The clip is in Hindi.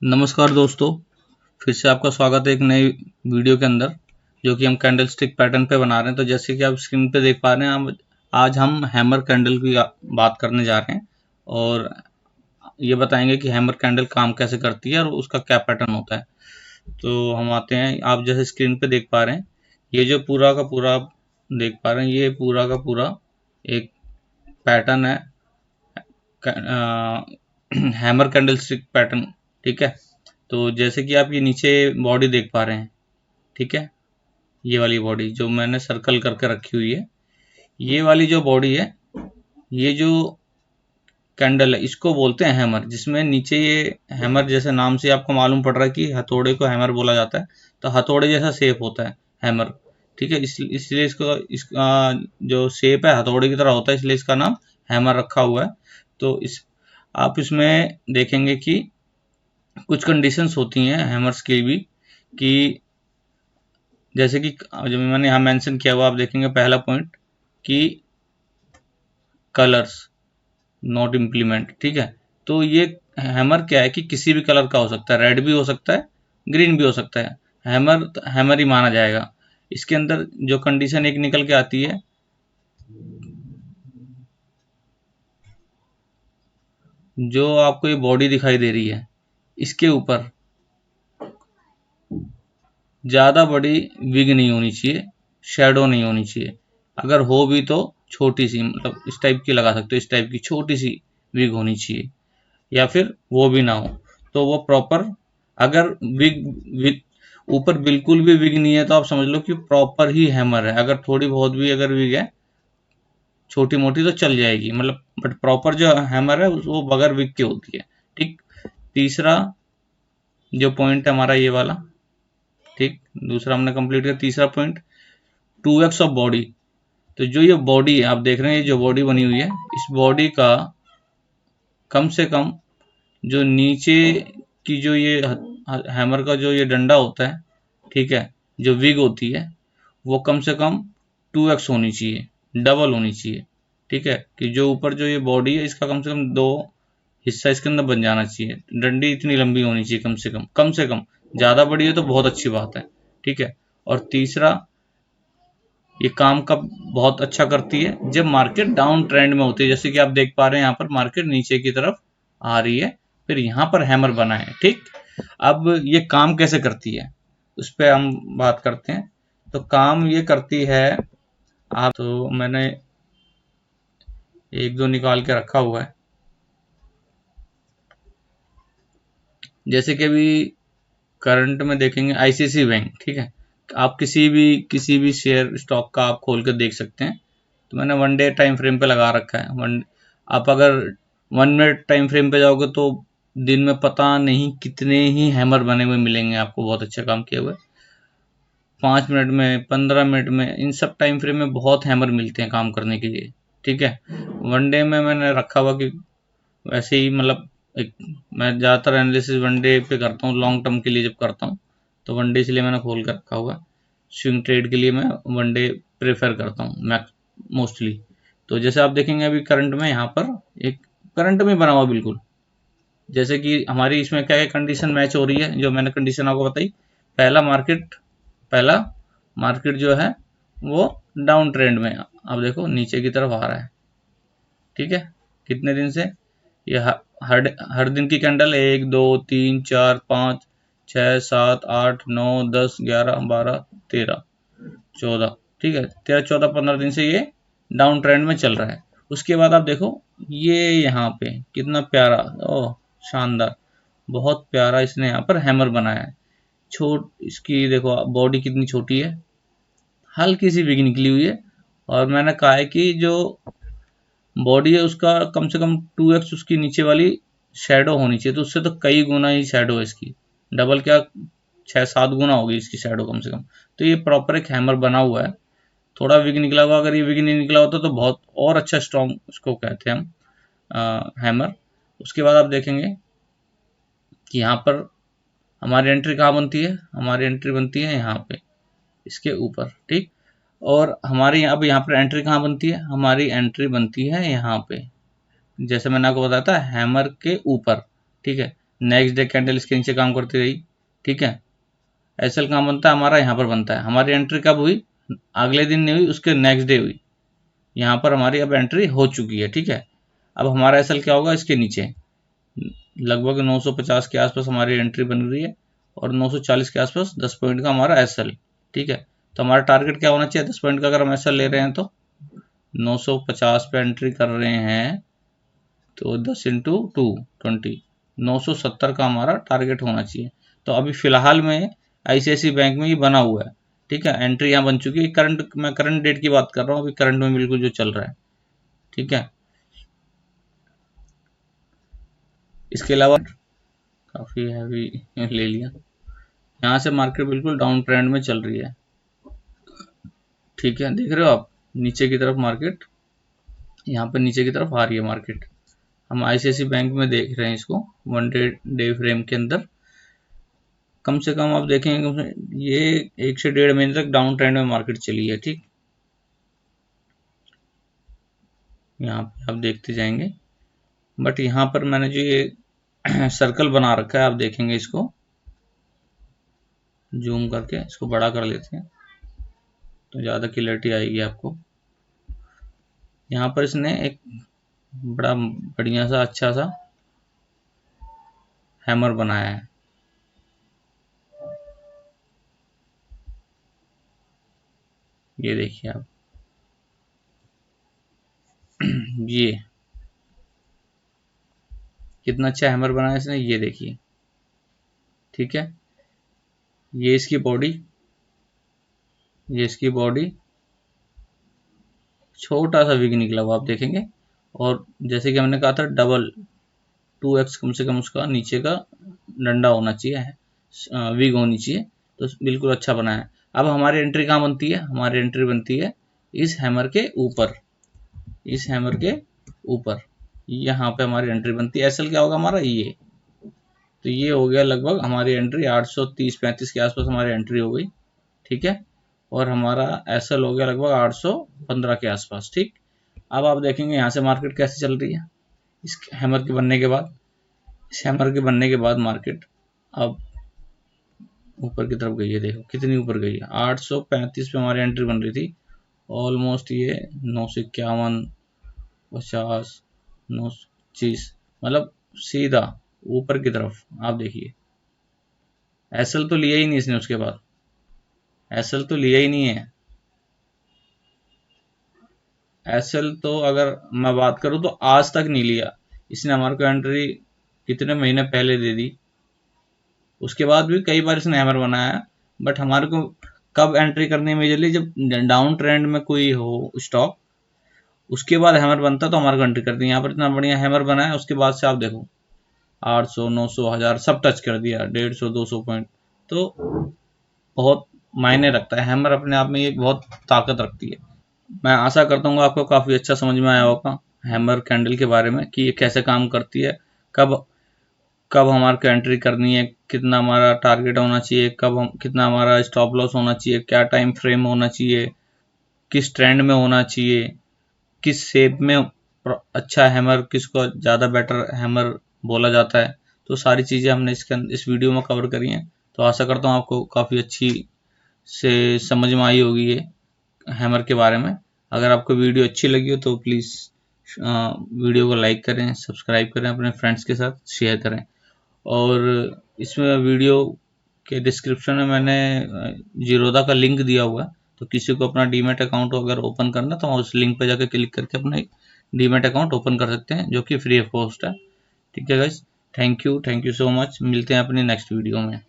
नमस्कार दोस्तों, फिर से आपका स्वागत है एक नई वीडियो के अंदर, जो कि हम कैंडल स्टिक पैटर्न पे बना रहे हैं। तो जैसे कि आप स्क्रीन पे देख पा रहे हैं, आज हम हैमर कैंडल की बात करने जा रहे हैं और ये बताएंगे कि हैमर कैंडल काम कैसे करती है और उसका क्या पैटर्न होता है। तो हम आते हैं, आप जैसे स्क्रीन पे देख पा रहे हैं, ये जो पूरा का पूरा आप देख पा रहे हैं, ये पूरा का पूरा एक पैटर्न है, हैमर कैंडल स्टिक पैटर्न। ठीक है, तो जैसे कि आप ये नीचे बॉडी देख पा रहे हैं, ठीक है, ये वाली बॉडी जो मैंने सर्कल करके रखी हुई है, ये वाली जो बॉडी है, ये जो कैंडल है, इसको बोलते हैं हैमर। जिसमें नीचे ये हैमर, जैसे नाम से आपको मालूम पड़ रहा है कि हथौड़े को हैमर बोला जाता है, तो हथौड़े जैसा शेप होता है हैमर। ठीक है, इसलिए इसका जो शेप है हथौड़े की तरह होता है, इसलिए इसका नाम हैमर रखा हुआ है। तो आप इसमें देखेंगे कि कुछ कंडीशंस होती हैं हैमर्स की भी, कि जैसे कि जो मैंने यहाँ मेंशन किया हुआ, आप देखेंगे पहला पॉइंट कि कलर्स नॉट इम्प्लीमेंट। ठीक है, तो ये हैमर क्या है कि किसी भी कलर का हो सकता है, रेड भी हो सकता है, ग्रीन भी हो सकता है, हैमर हैमर ही माना जाएगा। इसके अंदर जो कंडीशन एक निकल के आती है, जो आपको ये बॉडी दिखाई दे रही है, इसके ऊपर ज़्यादा बड़ी विग नहीं होनी चाहिए, शैडो नहीं होनी चाहिए। अगर हो भी तो छोटी सी, मतलब इस टाइप की लगा सकते हो, इस टाइप की छोटी सी विग होनी चाहिए, या फिर वो भी ना हो तो वो प्रॉपर। अगर विग विग ऊपर बिल्कुल भी विग नहीं है तो आप समझ लो कि प्रॉपर ही हैमर है। अगर थोड़ी बहुत भी अगर विग है, छोटी मोटी, तो चल जाएगी, मतलब बट प्रॉपर जो हैमर है वो बगैर विग की होती है। ठीक, तीसरा जो पॉइंट है हमारा ये वाला, ठीक, दूसरा हमने कंप्लीट किया। तीसरा पॉइंट, 2x ऑफ बॉडी। तो जो ये बॉडी है आप देख रहे हैं, ये जो बॉडी बनी हुई है, इस बॉडी का कम से कम जो नीचे की जो ये हैमर का जो ये डंडा होता है, ठीक है, जो विग होती है, वो कम से कम 2x होनी चाहिए, डबल होनी चाहिए। ठीक है, कि जो ऊपर जो ये बॉडी है, इसका कम से कम दो हिस्सा इसके अंदर बन जाना चाहिए। डंडी इतनी लंबी होनी चाहिए, कम से कम, कम से कम। ज़्यादा बड़ी है तो बहुत अच्छी बात है। ठीक है, और तीसरा, ये काम कब बहुत अच्छा करती है, जब मार्केट डाउन ट्रेंड में होती है। जैसे कि आप देख पा रहे हैं, यहाँ पर मार्केट नीचे की तरफ आ रही है, फिर यहाँ पर हैमर बना है। ठीक, अब ये काम कैसे करती है उस पर हम बात करते हैं। तो काम ये करती है, आप तो मैंने एक दो निकाल के रखा हुआ है। जैसे कि अभी करंट में देखेंगे आईसीसी बैंक, ठीक है, आप किसी भी शेयर स्टॉक का आप खोल कर देख सकते हैं। तो मैंने 1 डे टाइम फ्रेम पे लगा रखा है। आप अगर 1 मिनट टाइम फ्रेम पे जाओगे तो दिन में पता नहीं कितने ही हैमर बने हुए मिलेंगे आपको, बहुत अच्छा काम किए हुए। 5 मिनट में, 15 मिनट में, इन सब टाइम फ्रेम में बहुत हैमर मिलते हैं काम करने के लिए। ठीक है, 1 डे में मैंने रखा हुआ कि वैसे ही, मतलब एक, मैं ज़्यादातर एनालिसिस 1 डे पे करता हूँ, लॉन्ग टर्म के लिए जब करता हूँ तो 1 डे इसलिए मैंने खोल कर रखा हुआ है। स्विंग ट्रेड के लिए मैं 1 डे प्रेफर करता हूँ मैक्स मोस्टली। तो जैसे आप देखेंगे अभी करंट में, यहाँ पर एक करंट में बना हुआ बिल्कुल, जैसे कि हमारी इसमें क्या है, कंडीशन मैच हो रही है, जो मैंने कंडीशन आपको बताई। पहला मार्केट जो है वो डाउन ट्रेंड में, अब देखो नीचे की तरफ आ रहा है। ठीक है, कितने दिन से, ये हर दिन की कैंडल, 1 2 3 4 5 6 7 8 9 10 11 12 13 14। ठीक है, 13 14 15 दिन से ये डाउन ट्रेंड में चल रहा है। उसके बाद आप देखो, ये यहाँ पे कितना प्यारा, ओह शानदार, बहुत प्यारा इसने यहाँ पर हैमर बनाया है। इसकी देखो बॉडी कितनी छोटी है, हल्की सी विग निकली हुई है। और मैंने कहा है कि जो बॉडी है उसका कम से कम 2x उसकी नीचे वाली शैडो होनी चाहिए, तो उससे तो कई गुना ही शैडो है इसकी, डबल क्या, 6 7 गुना होगी इसकी शैडो कम से कम। तो ये प्रॉपर एक हैमर बना हुआ है। थोड़ा विग निकला हुआ, अगर ये विग नहीं निकला होता तो बहुत और अच्छा स्ट्रॉन्ग उसको कहते हैं हम, हैमर। उसके बाद आप देखेंगे कि यहाँ पर हमारी एंट्री कहाँ बनती है, हमारी एंट्री बनती है यहाँ पे, इसके ऊपर। ठीक, और हमारी अब यहाँ पर एंट्री कहाँ बनती है, हमारी एंट्री बनती है यहाँ पे, जैसे मैंने आपको बताया था हैमर के ऊपर। ठीक है, नेक्स्ट डे कैंडल इसके नीचे काम करती रही, ठीक है। एसएल कहाँ बनता है हमारा, यहाँ पर बनता है। हमारी एंट्री कब हुई, अगले दिन नहीं हुई, उसके नेक्स्ट डे हुई। यहाँ पर हमारी अब एंट्री हो चुकी है, ठीक है। अब हमारा एसएल क्या होगा, इसके नीचे लगभग 950 के आसपास हमारी एंट्री बन रही है और 940 के आसपास 10 पॉइंट का हमारा एसएल, ठीक है। तो हमारा टारगेट क्या होना चाहिए 10 पॉइंट का, अगर हम एसएल ले रहे हैं तो 950 पे एंट्री कर रहे हैं तो 10 इंटू 2 20, 970 का हमारा टारगेट होना चाहिए। तो अभी फिलहाल में आईसीआईसी बैंक में ये बना हुआ है, ठीक है। एंट्री यहाँ बन चुकी है। करंट, मैं करंट डेट की बात कर रहा हूँ, अभी करंट में बिल्कुल जो चल रहा है, ठीक है। इसके अलावा काफी हैवी ले लिया, यहाँ से मार्केट बिल्कुल डाउन ट्रेंड में चल रही है, ठीक है। देख रहे हो आप नीचे की तरफ मार्केट, यहाँ पर नीचे की तरफ आ रही है मार्केट। हम आईसीआईसी बैंक में देख रहे हैं इसको 1 डे फ्रेम के अंदर। कम से कम आप देखेंगे ये 1 से 1.5 महीने तक डाउन ट्रेंड में मार्केट चली है, ठीक। यहाँ पे आप देखते जाएंगे, बट यहाँ पर मैंने जो ये सर्कल बना रखा है, आप देखेंगे इसको जूम करके इसको बड़ा कर लेते हैं तो ज़्यादा क्लियरिटी आएगी आपको। यहाँ पर इसने एक बड़ा बढ़िया सा अच्छा सा हैमर बनाया है, ये देखिए आप ये कितना अच्छा हैमर बनाया इसने, ये देखिए, ठीक है। ये इसकी बॉडी, ये इसकी बॉडी छोटा सा विग निकला हुआ आप देखेंगे। और जैसे कि हमने कहा था डबल 2x कम से कम उसका नीचे का डंडा होना चाहिए, विग होनी चाहिए, तो बिल्कुल अच्छा बना है। अब हमारी एंट्री कहाँ बनती है, हमारी एंट्री बनती है इस हैमर के ऊपर, इस हैमर के ऊपर यहाँ पे हमारी एंट्री बनती है। एसएल क्या होगा हमारा, ये तो ये हो गया लगभग हमारी एंट्री 830-35 के आसपास हमारी एंट्री हो गई, ठीक है। और हमारा एसएल हो गया लगभग 815 के आसपास, ठीक। अब आप देखेंगे यहाँ से मार्केट कैसे चल रही है इस हैमर के बनने के बाद। इस हैमर के बनने के बाद मार्केट अब ऊपर की तरफ गई है, देखो कितनी ऊपर गई है। 835 पे हमारी एंट्री बन रही थी, ऑलमोस्ट ये 951, 50, 925, मतलब सीधा ऊपर की तरफ। आप देखिए एसएल तो लिया ही नहीं इसने, उसके बाद एसएल तो लिया ही नहीं है। एसएल तो अगर मैं बात करूं तो आज तक नहीं लिया इसने। हमारे को एंट्री कितने महीने पहले दे दी, उसके बाद भी कई बार इसने हैमर बनाया, बट हमारे को कब एंट्री करनी है मेजरली, जब डाउन ट्रेंड में कोई हो स्टॉक, उसके बाद हैमर बनता तो हमारे को एंट्री करती है। यहाँ पर इतना बढ़िया हैमर बना है, उसके बाद से आप देखो 800, 900, 1000 सब टच कर दिया, 150, 200 पॉइंट। तो बहुत मायने रखता है हैमर, अपने आप में ये बहुत ताकत रखती है। मैं आशा करता हूँ आपको काफ़ी अच्छा समझ में आया होगा हैमर कैंडल के बारे में कि ये कैसे काम करती है, कब कब हमारे को एंट्री करनी है, कितना हमारा टारगेट होना चाहिए, कब हम कितना हमारा स्टॉप लॉस होना चाहिए, क्या टाइम फ्रेम होना चाहिए, किस ट्रेंड में होना चाहिए, किस शेप में अच्छा हैमर, किसको ज़्यादा बेटर हैमर बोला जाता है। तो सारी चीज़ें हमने इस वीडियो में कवर करी हैं। तो आशा करता हूँ आपको काफ़ी अच्छी से समझ में आई होगी ये हैमर के बारे में। अगर आपको वीडियो अच्छी लगी हो तो प्लीज़ वीडियो को लाइक करें, सब्सक्राइब करें, अपने फ्रेंड्स के साथ शेयर करें। और इसमें वीडियो के डिस्क्रिप्शन में मैंने जीरोधा का लिंक दिया हुआ है, तो किसी को अपना डीमैट अकाउंट अगर ओपन करना तो उस लिंक पर जाकर क्लिक करके अपना डीमैट अकाउंट ओपन कर सकते हैं, जो कि फ्री ऑफ कॉस्ट है, ठीक है guys. Thank you so much. मिलते हैं अपनी नेक्स्ट वीडियो में।